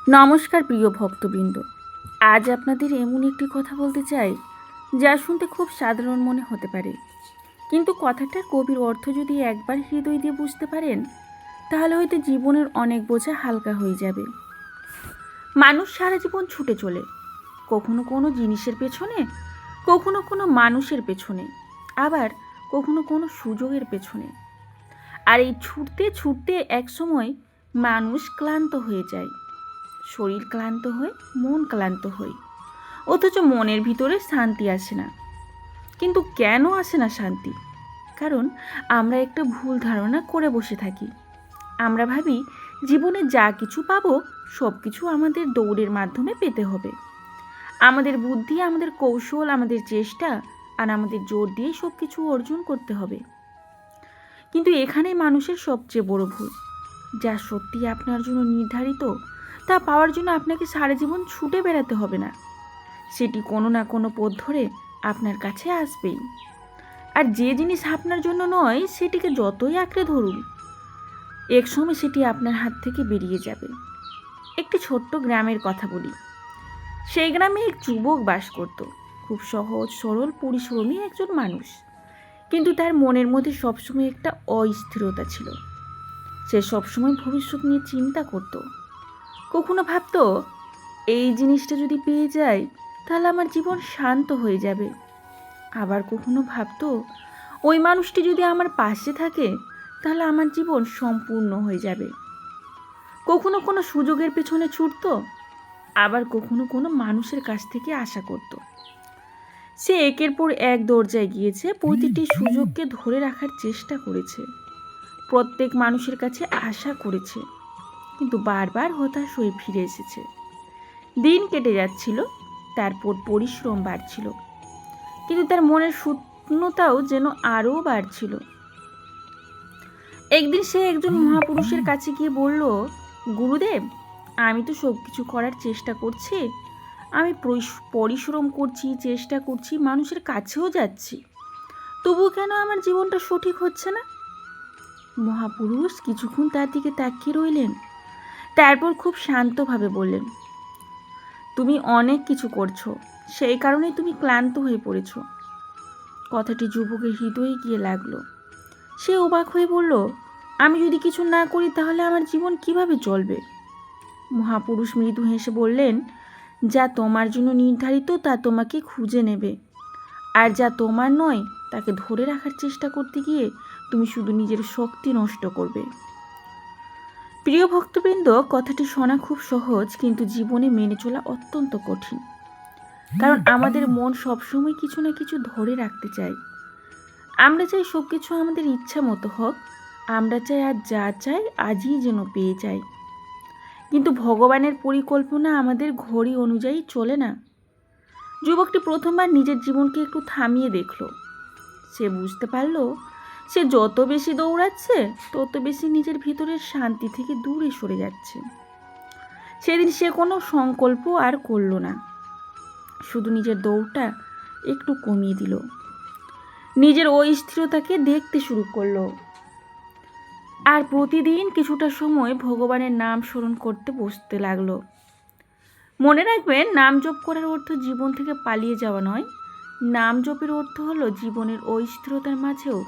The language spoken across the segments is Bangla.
নমস্কার প্রিয় ভক্তবৃন্দ। আজ আপনাদের এমন একটি কথা বলতে চাই যা শুনতে খুব সাধারণ মনে হতে পারে, কিন্তু কথাটার গভীর অর্থ যদি একবার হৃদয় দিয়ে বুঝতে পারেন তাহলে হয়তো জীবনের অনেক বোঝা হালকা হয়ে যাবে। মানুষ সারা জীবন ছুটে চলে, কখনো কোনো জিনিসের পেছনে, কখনো কোনো মানুষের পেছনে, আবার কখনো কোনো সুযোগের পেছনে। আর এই ছুটতে ছুটতে একসময় মানুষ ক্লান্ত হয়ে যায়, শরীর ক্লান্ত হয়, মন ক্লান্ত হয়, অথচ মনের ভিতরে শান্তি আসে না। কিন্তু কেন আসে না শান্তি? কারণ আমরা একটা ভুল ধারণা করে বসে থাকি। আমরা ভাবি জীবনে যা কিছু পাবো সব কিছু আমাদের দৌড়ের মাধ্যমে পেতে হবে। আমাদের বুদ্ধি, আমাদের কৌশল, আমাদের চেষ্টা আর আমাদের জোর দিয়ে সব কিছু অর্জন করতে হবে। কিন্তু এখানেই মানুষের সবচেয়ে বড় ভুল। যা সত্যি আপনার জন্য নির্ধারিত তা পাওয়ার জন্য আপনাকে সারা জীবন ছুটে বেড়াতে হবে না, সেটি কোনো না কোনো পথ ধরে আপনার কাছে আসবেই। আর যে জিনিস আপনার জন্য নয় সেটিকে যতই আঁকড়ে ধরুন, একসময় সেটি আপনার হাত থেকে বেরিয়ে যাবে। একটি ছোট্ট গ্রামের কথা বলি। সেই গ্রামে এক যুবক বাস করত, খুব সহজ সরল পরিশ্রমী একজন মানুষ। কিন্তু তার মনের মধ্যে সবসময় একটা অস্থিরতা ছিল। সে সবসময় ভবিষ্যৎ নিয়ে চিন্তা করত। কখনো ভাবতো, এই জিনিসটা যদি পেয়ে যাই তাহলে আমার জীবন শান্ত হয়ে যাবে। আবার কখনো ভাবতো, ওই মানুষটি যদি আমার পাশে থাকে তাহলে আমার জীবন সম্পূর্ণ হয়ে যাবে। কখনো কোনো সুযোগের পেছনে ছুটতো, আবার কখনো কোনো মানুষের কাছ থেকে আশা করত। সে একের পর এক দরজায় গিয়েছে, প্রতিটি সুযোগকে ধরে রাখার চেষ্টা করেছে, প্রত্যেক মানুষের কাছে আশা করেছে, কিন্তু বারবার হতাশ হয়ে ফিরে এসেছে। দিন কেটে যাচ্ছিল, তারপর পরিশ্রম বাড়ছিল, কিন্তু তার মনের শূন্যতাও যেন আরও বাড়ছিল। একদিন সে একজন মহাপুরুষের কাছে গিয়ে বলল, গুরুদেব, আমি তো সব কিছু করার চেষ্টা করছি, আমি পরিশ্রম করছি, চেষ্টা করছি, মানুষের কাছেও যাচ্ছি, তবু কেন আমার জীবনটা সঠিক হচ্ছে না? মহাপুরুষ কিছুক্ষণ তার দিকে তাকিয়ে রইলেন, তারপর খুব শান্তভাবে বললেন, তুমি অনেক কিছু করছো, সেই কারণেই তুমি ক্লান্ত হয়ে পড়েছ। কথাটি যুবকের হৃদয়ে গিয়ে লাগলো। সে অবাক হয়ে বলল, আমি যদি কিছু না করি তাহলে আমার জীবন কিভাবে চলবে? মহাপুরুষ মৃদু হেসে বললেন, যা তোমার জন্য নির্ধারিত তা তোমাকে খুঁজে নেবে, আর যা তোমার নয় তাকে ধরে রাখার চেষ্টা করতে গিয়ে তুমি শুধু নিজের শক্তি নষ্ট করবে। প্রিয় ভক্তবৃন্দ, কথাটি শোনা খুব সহজ, কিন্তু জীবনে মেনে চলা অত্যন্ত কঠিন। কারণ আমাদের মন সবসময় কিছু না কিছু ধরে রাখতে চায়। আমরা চাই সব কিছু আমাদের ইচ্ছা মতো হোক, আমরা চাই আর যা চাই আজই যেন পেয়ে যাই। কিন্তু ভগবানের পরিকল্পনা আমাদের ঘড়ি অনুযায়ী চলে না। যুবকটি প্রথমবার নিজের জীবনকে একটু থামিয়ে দেখল। সে বুঝতে পারল, সে যত বেশি দৌড়াচ্ছে তত বেশি নিজের ভিতরের শান্তি থেকে দূরে সরে যাচ্ছে। সেদিন সে কোনো সংকল্প আর করল না, শুধু নিজের দৌড়টা একটু কমিয়ে দিল, নিজের অস্থিরতাকে দেখতে শুরু করলো, আর প্রতিদিন কিছুটা সময় ভগবানের নাম স্মরণ করতে বসতে লাগলো। মনে রাখবেন, নাম জপ করার অর্থ জীবন থেকে পালিয়ে যাওয়া নয়। নাম জপের অর্থ হলো জীবনের অস্থিরতার মাঝেও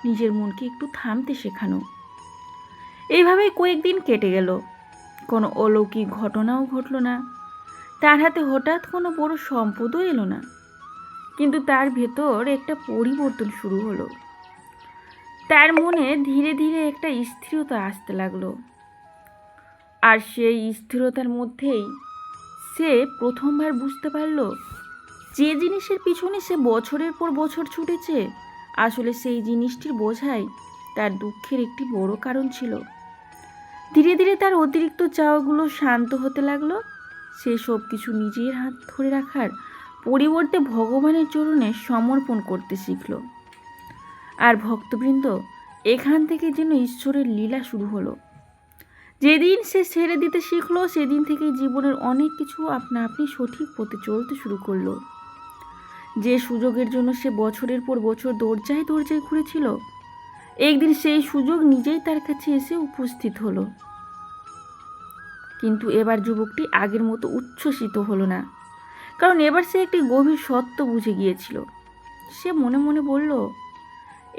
নিজের মনকে একটু থামতে শেখানো। এইভাবেই কয়েকদিন কেটে গেল, কোনো অলৌকিক ঘটনাও ঘটল না, তার হাতে হঠাৎ কোনো বড় সম্পদও এলো না, কিন্তু তার ভেতর একটা পরিবর্তন শুরু হলো। তার মনে ধীরে ধীরে একটা স্থিরতা আসতে লাগলো, আর সেই স্থিরতার মধ্যেই সে প্রথমবার বুঝতে পারল, যে জিনিসের পিছনে সে বছরের পর বছর ছুটেছে, আসলে সেই জিনিসটির বোঝাই তার দুঃখের একটি বড় কারণ ছিল। ধীরে ধীরে তার অতিরিক্ত চাওয়াগুলো শান্ত হতে লাগলো। সে সব কিছু নিজের হাত ধরে রাখার পরিবর্তে ভগবানের চরণে সমর্পণ করতে শিখল। আর ভক্তবৃন্দ, এখান থেকে যেন ঈশ্বরের লীলা শুরু হলো। যেদিন সে ছেড়ে দিতে শিখলো, সেদিন থেকেই জীবনের অনেক কিছু আপনা আপনি সঠিক পথে চলতে শুরু করলো। যে সুযোগের জন্য সে বছরের পর বছর দরজায় দরজায় ঘুরেছিল, একদিন সেই সুযোগ নিজেই তার কাছে এসে উপস্থিত হলো। কিন্তু এবার যুবকটি আগের মতো উচ্ছ্বসিত হলো না, কারণ এবার সে একটি গভীর সত্য বুঝে গিয়েছিল। সে মনে মনে বলল,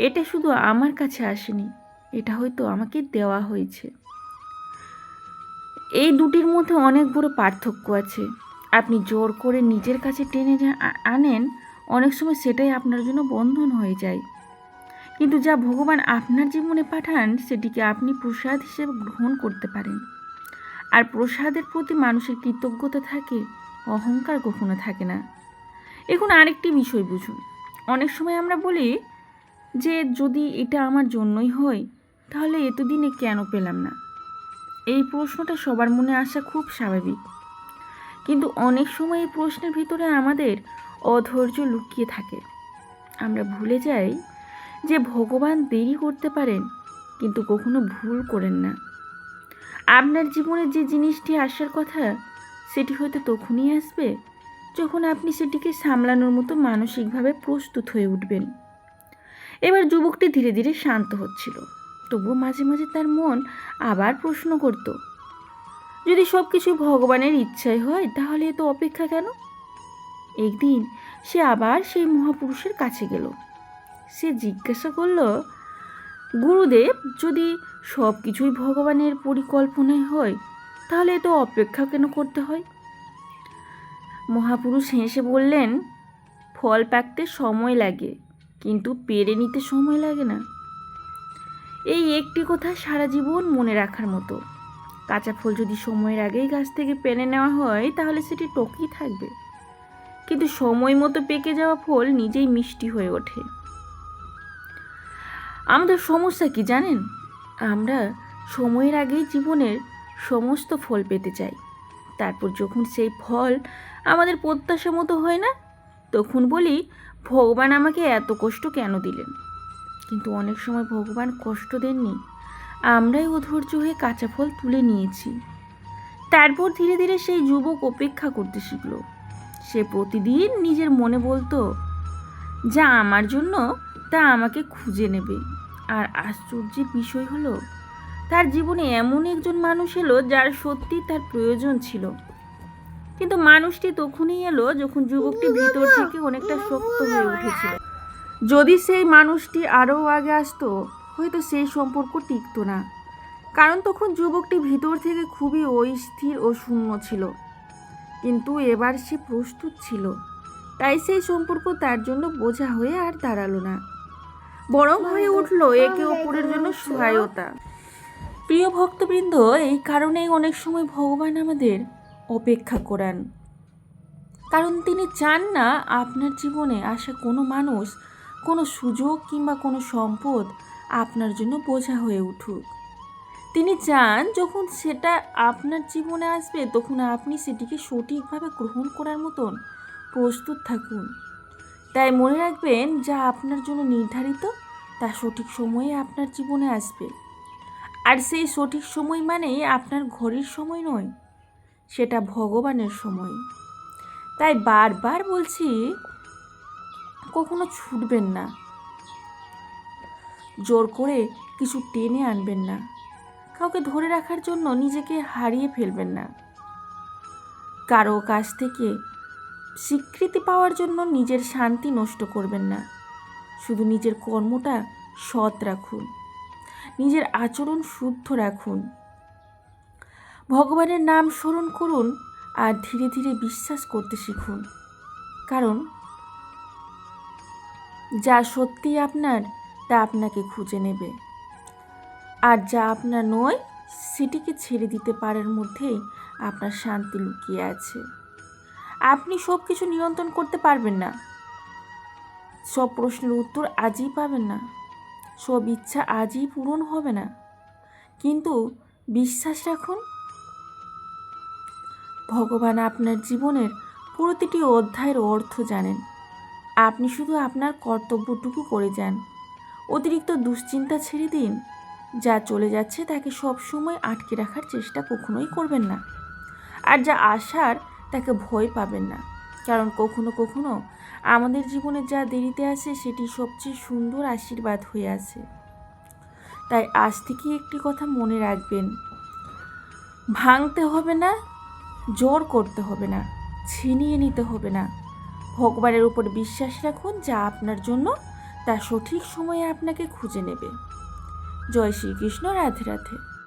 এটা শুধু আমার কাছে আসেনি, এটা হয়তো আমাকে দেওয়া হয়েছে। এই দুটির মধ্যে অনেক বড় পার্থক্য আছে। আপনি জোর করে নিজের কাছে টেনে আনেন, অনেক সময় সেটাই আপনার জন্য বন্ধন হয়ে যায়। কিন্তু যা ভগবান আপনার জীবনে পাঠান সেটিকে আপনি প্রসাদ হিসেবে গ্রহণ করতে পারেন। আর প্রসাদের প্রতি মানুষের কৃতজ্ঞতা থাকে, অহংকার কখনো থাকে না। এখন আরেকটি বিষয় বুঝুন। অনেক সময় আমরা বলি যে যদি এটা আমার জন্যই হয় তাহলে এতদিনে কেন পেলাম না। এই প্রশ্নটা সবার মনে আসা খুব স্বাভাবিক, কিন্তু অনেক সময় এই প্রশ্নের ভিতরে আমাদের অধৈর্য লুকিয়ে থাকে। আমরা ভুলে যাই যে ভগবান দেরি করতে পারেন, কিন্তু কখনো ভুল করেন না। আপনার জীবনে যে জিনিসটি আসার কথা সেটি হয়তো তখনই আসবে যখন আপনি সেটিকে সামলানোর মতো মানসিকভাবে প্রস্তুত হয়ে উঠবেন। এবার যুবকটি ধীরে ধীরে শান্ত হচ্ছিল, তবুও মাঝে মাঝে তার মন আবার প্রশ্ন করত, যদি সব কিছু ভগবানের ইচ্ছাই হয় তাহলে এত অপেক্ষা কেন? একদিন সে আবার সেই মহাপুরুষের কাছে গেল। সে জিজ্ঞাসা করল, গুরুদেব, যদি সব কিছুই ভগবানের পরিকল্পনায় হয় তাহলে এত অপেক্ষা কেন করতে হয়? মহাপুরুষ হেসে বললেন, ফল পাকতে সময় লাগে, কিন্তু পেরে নিতে সময় লাগে না। এই একটি কথা সারা জীবন মনে রাখার মতো। কাঁচা ফল যদি সময়ের আগেই গাছ থেকে পেরে নেওয়া হয় তাহলে সেটি টকই থাকবে, কিন্তু সময় মতো পেকে যাওয়া ফল নিজেই মিষ্টি হয়ে ওঠে। আমাদের সমস্যা কি জানেন? আমরা সময়ের আগেই জীবনের সমস্ত ফল পেতে চাই। তারপর যখন সেই ফল আমাদের প্রত্যাশা মতো হয় না, তখন বলি, ভগবান আমাকে এত কষ্ট কেন দিলেন? কিন্তু অনেক সময় ভগবান কষ্ট দেননি, আমরাই অধৈর্য হয়ে কাঁচা ফল তুলে নিয়েছি। তারপর ধীরে ধীরে সেই যুবক অপেক্ষা করতে শিখল। সে প্রতিদিন নিজের মনে বলতো, যা আমার জন্য তা আমাকে খুঁজে নেবে। আর আশ্চর্যের বিষয় হলো, তার জীবনে এমন একজন মানুষ এলো যার সত্যি তার প্রয়োজন ছিল। কিন্তু মানুষটি তখনই এলো যখন যুবকটি ভিতর থেকে অনেকটা শক্ত হয়ে উঠেছিল। যদি সেই মানুষটি আরও আগে আসতো হয়তো সেই সম্পর্ক টিকতো না, কারণ তখন যুবকটি ভিতর থেকে খুবই অস্থির ও শূন্য ছিল। কিন্তু এবার সে প্রস্তুত ছিল, তাই সেই সম্পর্ক তার জন্য বোঝা হয়ে আর দাঁড়ালো না, বরং হয়ে উঠল একে অপরের জন্য সহায়তা। প্রিয় ভক্তবৃন্দ, এই কারণেই অনেক সময় ভগবান আমাদের অপেক্ষা করান, কারণ তিনি চান না আপনার জীবনে আসা কোনো মানুষ, কোনো সুযোগ কিংবা কোনো সম্পদ আপনার জন্য বোঝা হয়ে উঠুক। তিনি চান যখন সেটা আপনার জীবনে আসবে তখন আপনি সেটিকে সঠিকভাবে গ্রহণ করার মতন প্রস্তুত থাকুন। তাই মনে রাখবেন, যা আপনার জন্য নির্ধারিত তা সঠিক সময়ে আপনার জীবনে আসবে। আর সেই সঠিক সময় মানেই আপনার ঘড়ির সময় নয়, সেটা ভগবানের সময়। তাই বারবার বলছি, কখনো ছুটবেন না, জোর করে কিছু টেনে আনবেন না, কাউকে ধরে রাখার জন্য নিজেকে হারিয়ে ফেলবেন না, কারো কাছ থেকে স্বীকৃতি পাওয়ার জন্য নিজের শান্তি নষ্ট করবেন না। শুধু নিজের কর্মটা সৎ রাখুন, নিজের আচরণ শুদ্ধ রাখুন, ভগবানের নাম স্মরণ করুন আর ধীরে ধীরে বিশ্বাস করতে শিখুন। কারণ যা সত্যি আপনার তা আপনাকে খুঁজে নেবে, আর যা আপনার নয় সেটিকে ছেড়ে দিতে পারার মধ্যেই আপনার শান্তি লুকিয়ে আছে। আপনি সব কিছু নিয়ন্ত্রণ করতে পারবেন না, সব প্রশ্নের উত্তর আজই পাবেন না, সব ইচ্ছা আজই পূরণ হবে না, কিন্তু বিশ্বাস রাখুন, ভগবান আপনার জীবনের প্রতিটি অধ্যায়ের অর্থ জানেন। আপনি শুধু আপনার কর্তব্যটুকু করে যান। অতিরিক্ত দুশ্চিন্তা ছেড়ে দিন। যা চলে যাচ্ছে তাকে সবসময় আটকে রাখার চেষ্টা কখনোই করবেন না, আর যা আসার তাকে ভয় পাবেন না, কারণ কখনো কখনো আমাদের জীবনে যা দেরিতে আসে সেটি সবচেয়ে সুন্দর আশীর্বাদ হয়ে আসে। তাই আজ থেকে একটি কথা মনে রাখবেন, ভাঙতে হবে না, জোর করতে হবে না, ছিনিয়ে নিতে হবে না। ভগবানের উপর বিশ্বাস রাখুন, যা আপনার জন্য তা সঠিক সময়ে আপনাকে খুঁজে নেবে। জয় শ্রীকৃষ্ণ। রাধে রাধে।